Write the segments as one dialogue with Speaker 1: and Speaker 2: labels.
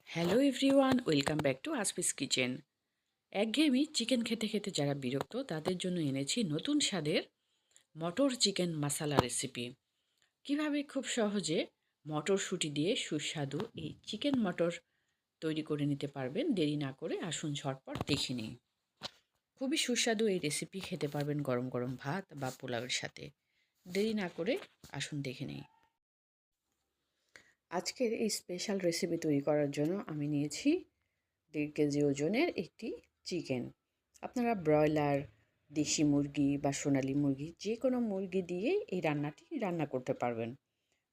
Speaker 1: Hello everyone, welcome back to আসপিস kitchen. একঘেয়েমি chicken খেতে খেতে যারা বিরক্ত তাদের জন্য এনেছি নতুন স্বাদের মটর চিকেন মশালা রেসিপি। কিভাবে খুব সহজে মটরশুঁটি দিয়ে সুস্বাদু এই চিকেন মটর তৈরি করে নিতে পারবেন, দেরি না করে আসুন ঝটপট দেখে নিই। খুবই সুস্বাদু এই রেসিপি খেতে পারবেন গরম গরম ভাত বা পোলাওয়ের সাথে। দেরি না করে আসুন দেখে নিই। আজকের এই স্পেশাল রেসিপি তৈরি করার জন্য আমি নিয়েছি 1.5 কেজি ওজনের একটি চিকেন। আপনারা ব্রয়লার, দেশি মুরগি বা সোনালী মুরগি যে কোনো মুরগি দিয়েই এই রান্নাটি রান্না করতে পারবেন।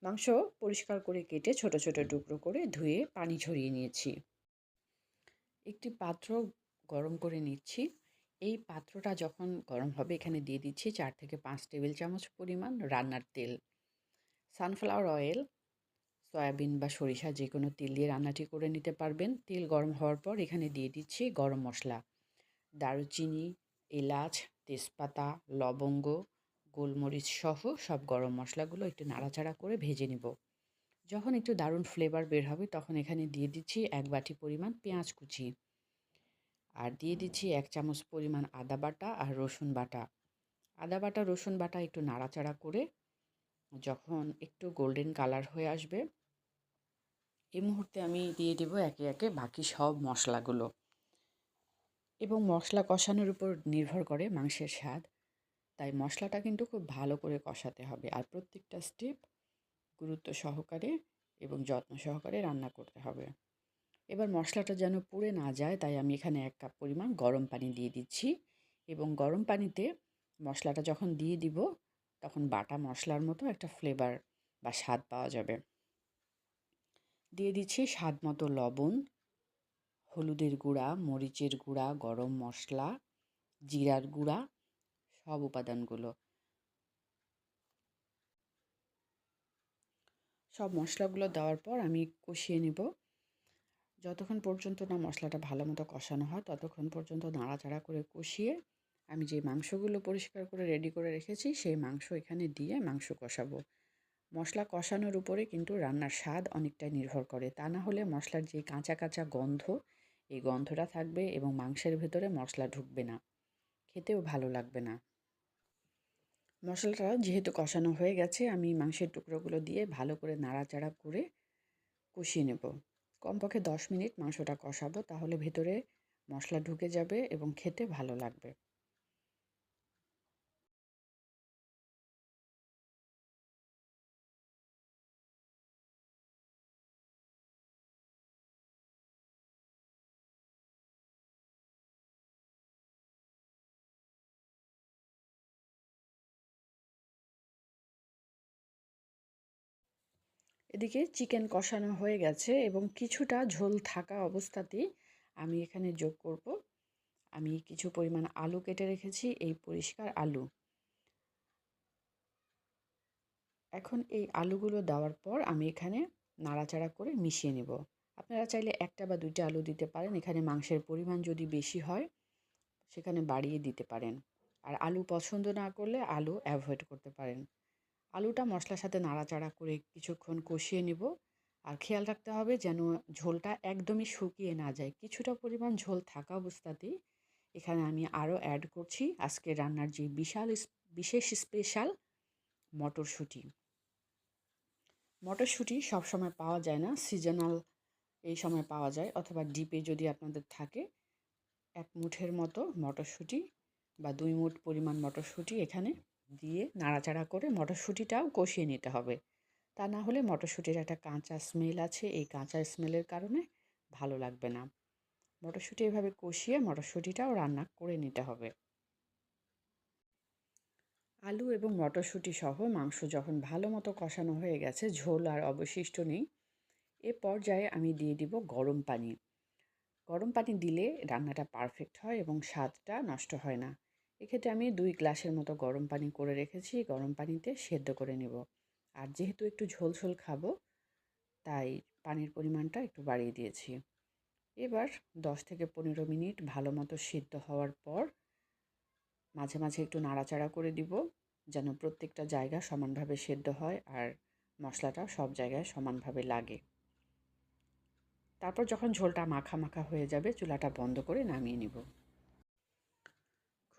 Speaker 1: মাংস পরিষ্কার করে কেটে ছোট ছোট টুকরো করে ধুয়ে পানি ঝরিয়ে নিয়েছি। একটি পাত্র গরম করে নিচ্ছি। এই পাত্রটা যখন গরম হবে এখানে দিয়ে দিচ্ছি 4 থেকে 5 টেবিল চামচ পরিমাণ রান্নার তেল। সানফ্লাওয়ার অয়েল, সয়াবিন বা সরিষা যে কোনো তেল দিয়ে রান্নাটি করে নিতে পারবেন। তেল গরম হওয়ার পর এখানে দিয়ে দিচ্ছি গরম মশলা, দারুচিনি, এলাচ, তেজপাতা, লবঙ্গ, গোলমরিচ সহ সব গরম মশলাগুলো একটু নাড়াচাড়া করে ভেজে নিব। যখন একটু দারুণ ফ্লেভার বের হবে তখন এখানে দিয়ে দিচ্ছি 1 বাটি পরিমাণ পেঁয়াজ কুচি, আর দিয়ে দিচ্ছি 1 চামচ পরিমাণ আদা বাটা আর রসুন বাটা। আদা বাটা রসুন বাটা একটু নাড়াচাড়া করে যখন একটু গোল্ডেন কালার হয়ে আসবে এই মুহূর্তে আমি দিয়ে দেব একে একে বাকি সব মশলাগুলো। এবং মশলা কষানোর উপর নির্ভর করে মাংসের স্বাদ, তাই মশলাটা কিন্তু খুব ভালো করে কষাতে হবে আর প্রত্যেকটা স্টেপ গুরুত্ব সহকারে এবং যত্ন সহকারে রান্না করতে হবে। এবার মশলাটা যেন পুড়ে না যায় তাই আমি এখানে 1 কাপ পরিমাণ গরম পানি দিয়ে দিচ্ছি এবং গরম পানিতে মশলাটা যখন দিয়ে দিব তখন বাটা মশলার মতো একটা ফ্লেভার বা স্বাদ পাওয়া যাবে। দিয়ে দিচ্ছি স্বাদ মতো লবণ, হলুদের গুঁড়া, মরিচের গুঁড়া, গরম মশলা, জিরার গুঁড়া, সব উপাদানগুলো। সব মশলাগুলো দেওয়ার পর আমি কষিয়ে নেব। যতক্ষণ পর্যন্ত না মশলাটা ভালো মতো কষানো হয় ততক্ষণ পর্যন্ত নাড়াচাড়া করে কষিয়ে আমি যে মাংসগুলো পরিষ্কার করে রেডি করে রেখেছি সেই মাংস এখানে দিয়ে মাংস কষাবো। মশলা কষানোর উপরে কিন্তু রান্নার স্বাদ অনেকটাই নির্ভর করে, তা না হলে মশলার যে কাঁচা কাঁচা গন্ধ এই গন্ধটা থাকবে এবং মাংসের ভেতরে মশলা ঢুকবে না, খেতেও ভালো লাগবে না। মশলাটা যেহেতু কষানো হয়ে গেছে আমি মাংসের টুকরোগুলো দিয়ে ভালো করে নাড়াচাড়া করে কষিয়ে নেব। কমপক্ষে 10 মিনিট মাংসটা কষাবো, তাহলে ভেতরে মশলা ঢুকে যাবে এবং খেতে ভালো লাগবে। এদিকে চিকেন কষানো হয়ে গেছে এবং কিছুটা ঝোল থাকা অবস্থাতেই আমি এখানে যোগ করব, আমি কিছু পরিমাণ আলু কেটে রেখেছি, এই পরিষ্কার আলু। এখন এই আলুগুলো দেওয়ার পর আমি এখানে নাড়াচাড়া করে মিশিয়ে নেব। আপনারা চাইলে একটা বা দুইটা আলু দিতে পারেন, এখানে মাংসের পরিমাণ যদি বেশি হয় সেখানে বাড়িয়ে দিতে পারেন। আর আলু পছন্দ না করলে আলু অ্যাভয়েড করতে পারেন। আলুটা মশলার সাথে নাড়াচাড়া করে কিছুক্ষণ কষিয়ে নেব। আর খেয়াল রাখতে হবে যেন ঝোলটা একদমই শুকিয়ে না যায়, কিছুটা পরিমাণ ঝোল থাকা অবস্থাতেই এখানে আমি আরও অ্যাড করছি আজকে রান্নার যে বিশেষ স্পেশাল মটরশুঁটি। মটরশুঁটি সবসময় পাওয়া যায় না, সিজনাল এই সময় পাওয়া যায়, অথবা ডিপে যদি আপনাদের থাকে 1 মুঠের মতো মটরশুঁটি বা 2 মুঠ পরিমাণ মটরশুঁটি এখানে দিয়ে নাড়াচাড়া করে মটরশুঁটিটাও কষিয়ে নিতে হবে। তা না হলে মটরশুঁটির একটা কাঁচা স্মেল আছে, এই কাঁচা স্মেলের কারণে ভালো লাগবে না। মটরশুঁটি এভাবে কষিয়ে মটরশুঁটিটাও রান্না করে নিতে হবে। আলু এবং মটরশুঁটি সহ মাংস যখন ভালো মতো কষানো হয়ে গেছে, ঝোল আর অবশিষ্ট নেই, এ পর্যায়ে আমি দিয়ে দিব গরম পানি। গরম পানি দিলে রান্নাটা পারফেক্ট হয় এবং স্বাদটা নষ্ট হয় না। এক্ষেত্রে আমি 2 গ্লাসের মতো গরম পানি করে রেখেছি, গরম পানিতে সেদ্ধ করে নেব। আর যেহেতু একটু ঝোল ঝোল খাবো তাই পানির পরিমাণটা একটু বাড়িয়ে দিয়েছি। এবার 10 থেকে 15 মিনিট ভালো মতো সিদ্ধ হওয়ার পর মাঝে মাঝে একটু নাড়াচাড়া করে দিব যেন প্রত্যেকটা জায়গা সমানভাবে সেদ্ধ হয় আর মশলাটা সব জায়গায় সমানভাবে লাগে। তারপর যখন ঝোলটা মাখা মাখা হয়ে যাবে চুলাটা বন্ধ করে নামিয়ে নিব।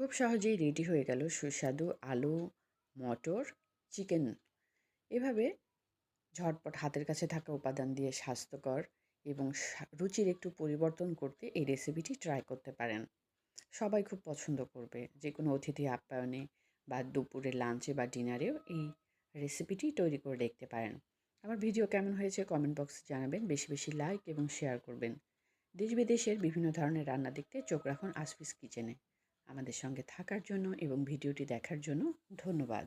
Speaker 1: খুব সহজেই রেডি হয়ে গেল সুস্বাদু আলু মটর চিকেন। এভাবে ঝটপট হাতের কাছে থাকা উপাদান দিয়ে স্বাস্থ্যকর এবং রুচির একটু পরিবর্তন করতে এই রেসিপিটি ট্রাই করতে পারেন। সবাই খুব পছন্দ করবে। যে কোনো অতিথি আপ্যায়নে বা দুপুরে লাঞ্চে বা ডিনারেও এই রেসিপিটি তৈরি করে দেখতে পারেন। আমার ভিডিও কেমন হয়েছে কমেন্ট বক্সে জানাবেন। বেশি বেশি লাইক এবং শেয়ার করবেন। দেশ বিদেশের বিভিন্ন ধরনের রান্না দেখতে চোখ রাখুন আসফিস কিচেনে। আমাদের সঙ্গে থাকার জন্য এবং ভিডিওটি দেখার জন্য ধন্যবাদ।